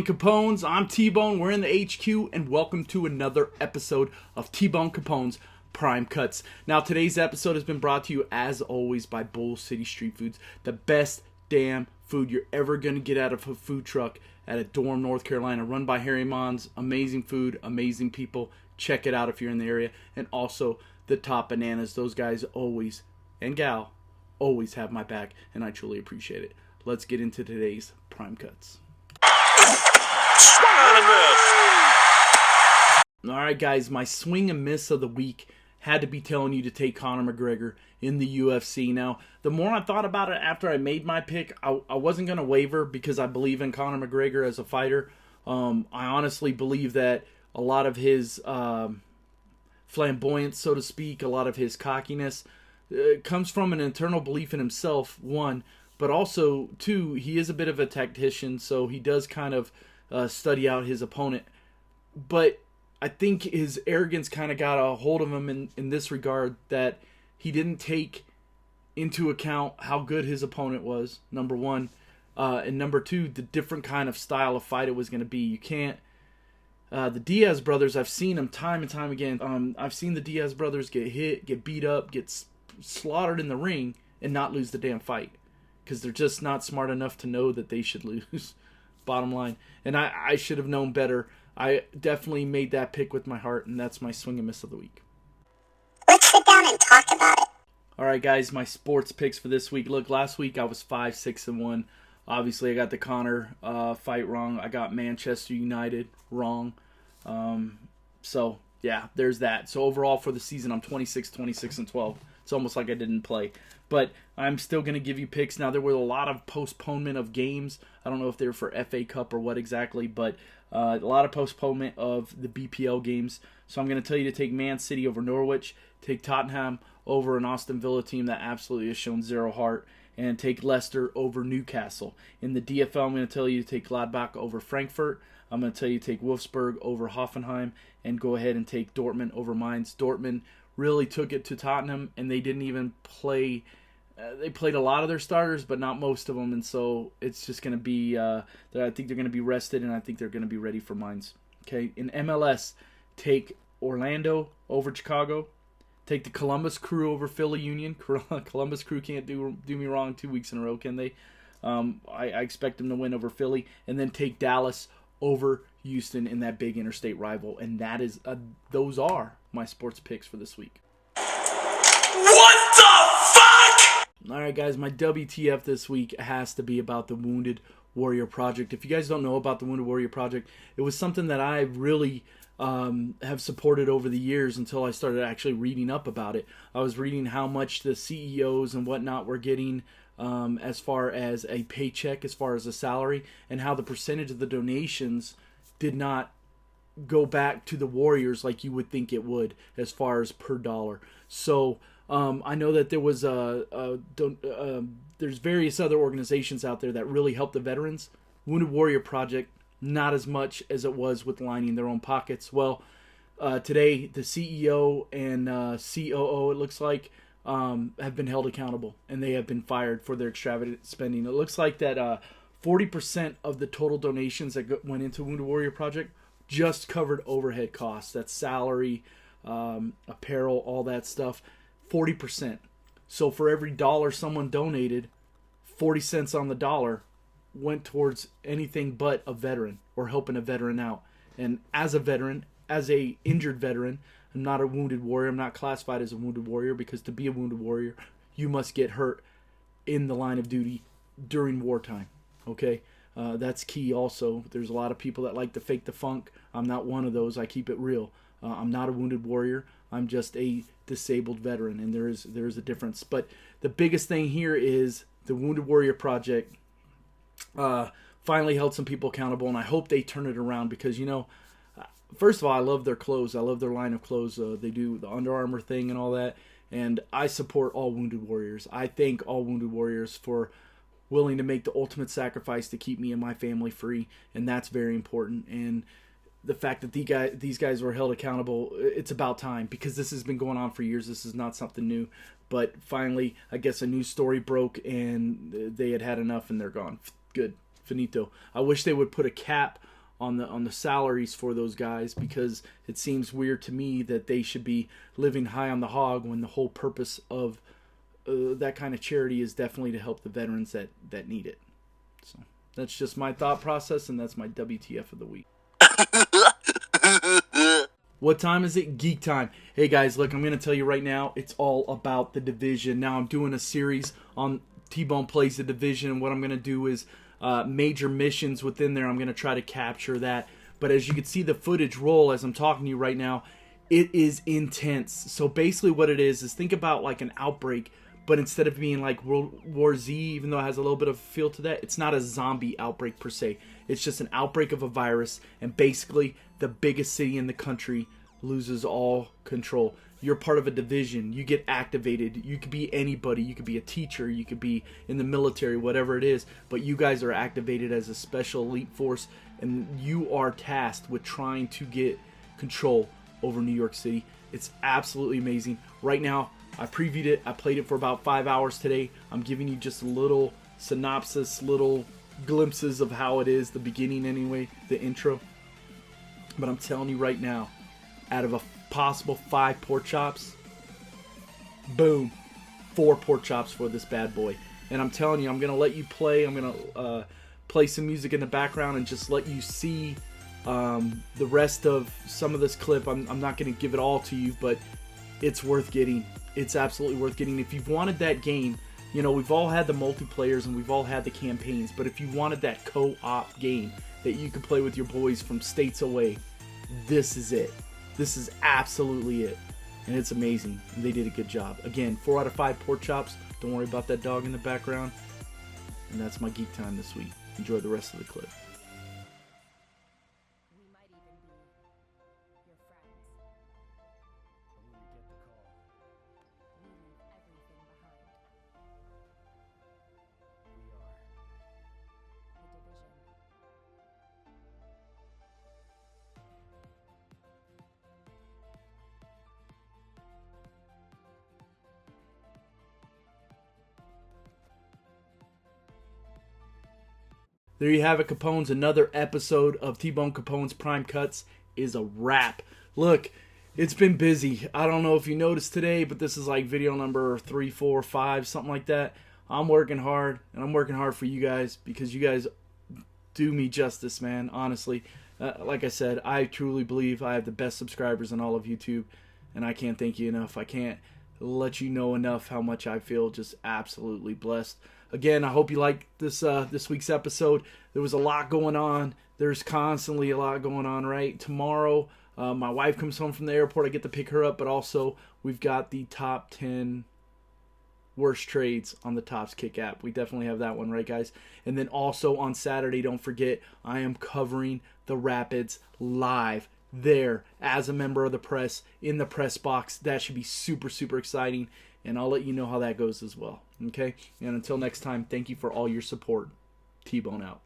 TBone Capones, I'm T-Bone, we're in the HQ, and welcome to another episode of TBone Capone's Prime Cuts. Now, today's episode has been brought to you, as always, by Bull City Street Foods, the best damn food you're ever going to get out of a food truck at a Durham, North Carolina, run by Harry Mons. Amazing food, amazing people. Check it out if you're in the area. And also, the Top Bananas. Those guys always, and gal, always have my back, and I truly appreciate it. Let's get into today's Prime Cuts. Swung on and missed. Alright guys, my swing and miss of the week had to be telling you to take Conor McGregor in the UFC. Now, the more I thought about it after I made my pick, I wasn't going to waver because I believe in Conor McGregor as a fighter. I honestly believe that a lot of his flamboyance, so to speak, a lot of his cockiness comes from an internal belief in himself, one, but also, two, he is a bit of a tactician, so he does kind of study out his opponent. But I think his arrogance kind of got a hold of him in this regard, that he didn't take into account how good his opponent was, number one. And number two, the different kind of style of fight it was going to be. You can't... the Diaz brothers, I've seen them time and time again. I've seen the Diaz brothers get hit, get beat up, get slaughtered in the ring, and not lose the damn fight. Because they're just not smart enough to know that they should lose. Bottom line. And I should have known better. I definitely made that pick with my heart, and that's my swing and miss of the week. Let's sit down and talk about it. Alright guys, my sports picks for this week. Look, last week I was 5-6-1. Obviously I got the Conor fight wrong. I got Manchester United wrong. So yeah, there's that. So overall for the season I'm 26-26-12. It's almost like I didn't play. But I'm still going to give you picks. Now, there were a lot of postponement of games. I don't know if they were for FA Cup or what exactly, but a lot of postponement of the BPL games. So I'm going to tell you to take Man City over Norwich, take Tottenham over an Aston Villa team that absolutely has shown zero heart, and take Leicester over Newcastle. In the DFL, I'm going to tell you to take Gladbach over Frankfurt. I'm going to tell you to take Wolfsburg over Hoffenheim, and go ahead and take Dortmund over Mainz. Dortmund really took it to Tottenham, and they didn't even play. They played a lot of their starters, but not most of them, and so it's just going to be. I think they're going to be rested, and I think they're going to be ready for Mainz. Okay, in MLS, take Orlando over Chicago. Take the Columbus Crew over Philly Union. Columbus Crew can't do me wrong 2 weeks in a row, can they? I expect them to win over Philly, and then take Dallas over Houston in that big interstate rival, and that is those are my sports picks for this week. What the fuck? Alright guys, my WTF this week has to be about the Wounded Warrior Project. If you guys don't know about the Wounded Warrior Project, it was something that I really have supported over the years until I started actually reading up about it. I was reading how much the CEOs and whatnot were getting as far as a paycheck, as far as a salary, and how the percentage of the donations did not go back to the Warriors like you would think it would as far as per dollar. So I know that there was there's various other organizations out there that really help the veterans. Wounded Warrior Project, not as much as it was with lining their own pockets. Well, today the CEO and COO, it looks like, have been held accountable, and they have been fired for their extravagant spending. It looks like that 40% of the total donations that went into Wounded Warrior Project just covered overhead costs. That's salary, apparel, all that stuff. 40%. So for every dollar someone donated, 40 cents on the dollar went towards anything but a veteran or helping a veteran out. And as a veteran, as a injured veteran, I'm not a wounded warrior. I'm not classified as a wounded warrior, because to be a wounded warrior, you must get hurt in the line of duty during wartime. Okay? That's key also. There's a lot of people that like to fake the funk. I'm not one of those. I keep it real. I'm not a wounded warrior. I'm just a disabled veteran, and there is a difference. But the biggest thing here is the Wounded Warrior Project finally held some people accountable, and I hope they turn it around, because, you know, first of all, I love their clothes. I love their line of clothes. They do the Under Armour thing and all that, and I support all Wounded Warriors. I thank all Wounded Warriors for willing to make the ultimate sacrifice to keep me and my family free, and that's very important. And the fact that these guys were held accountable, it's about time, because this has been going on for years. This is not something new. But finally, I guess a news story broke, and they had enough, and they're gone. Good. Finito. I wish they would put a cap on the salaries for those guys, because it seems weird to me that they should be living high on the hog when the whole purpose of that kind of charity is definitely to help the veterans that need it. So that's just my thought process, and that's my WTF of the week. What time is it? Geek time. Hey guys, look, I'm going to tell you right now, it's all about the division. Now I'm doing a series on T-Bone Plays the Division, and what I'm going to do is major missions within there. I'm going to try to capture that. But as you can see the footage roll as I'm talking to you right now, it is intense. So basically what it is think about like an outbreak, but instead of being like World War Z, even though it has a little bit of a feel to that, it's not a zombie outbreak per se. It's just an outbreak of a virus, and basically the biggest city in the country loses all control. You're part of a division. You get activated. You could be anybody. You could be a teacher. You could be in the military, whatever it is. But you guys are activated as a special elite force, and you are tasked with trying to get control over New York City. It's absolutely amazing. Right now, I previewed it. I played it for about 5 hours today. I'm giving you just a little synopsis, little glimpses of how it is, the beginning anyway, the intro. But I'm telling you right now, out of a possible 5 pork chops, boom, 4 pork chops for this bad boy. And I'm telling you, I'm going to let you play. I'm going to play some music in the background and just let you see the rest of some of this clip. I'm not going to give it all to you, but it's worth getting. It's absolutely worth getting. If you've wanted that game, you know, we've all had the multiplayers and we've all had the campaigns, but if you wanted that co-op game that you could play with your boys from states away, this is it. This is absolutely it. And it's amazing. And they did a good job. Again, 4 out of 5 pork chops. Don't worry about that dog in the background. And that's my geek time this week. Enjoy the rest of the clip. There you have it, Capones. Another episode of T-Bone Capone's Prime Cuts is a wrap. Look, it's been busy. I don't know if you noticed today, but this is like video number 3, 4, 5, something like that. I'm working hard, and I'm working hard for you guys because you guys do me justice, man, honestly. Like I said, I truly believe I have the best subscribers in all of YouTube, and I can't thank you enough. I can't let you know enough how much I feel just absolutely blessed. Again, I hope you liked this week's episode. There was a lot going on. There's constantly a lot going on, right? Tomorrow, my wife comes home from the airport. I get to pick her up, but also we've got the top 10 worst trades on the Tops Kick app. We definitely have that one, right, guys? And then also on Saturday, don't forget, I am covering the Rapids live there as a member of the press in the press box. That should be super, super exciting. And I'll let you know how that goes as well. Okay? And until next time, thank you for all your support. T-Bone out.